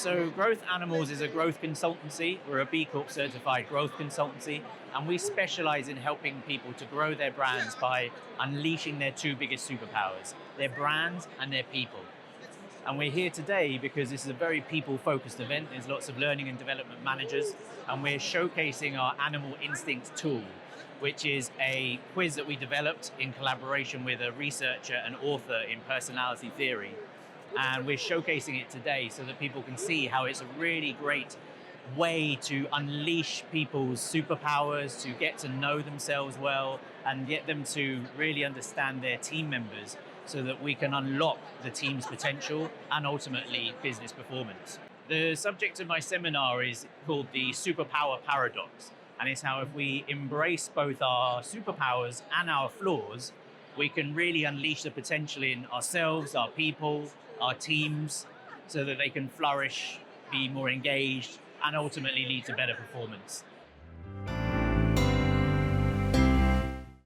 So Growth Animals is a growth consultancy. We're a B Corp certified growth consultancy, and we specialize in helping people to grow their brands by unleashing their two biggest superpowers, their brands and their people. And we're here today because this is a very people-focused event. There's lots of learning and development managers, and we're showcasing our Animal Instincts tool, which is a quiz that we developed in collaboration with a researcher and author in personality theory. And we're showcasing it today so that people can see how it's a really great way to unleash people's superpowers, to get to know themselves well, and get them to really understand their team members so that we can unlock the team's potential and ultimately business performance. The subject of my seminar is called the Superpower Paradox, and it's how if we embrace both our superpowers and our flaws, we can really unleash the potential in ourselves, our people, our teams, so that they can flourish, be more engaged, and ultimately lead to better performance.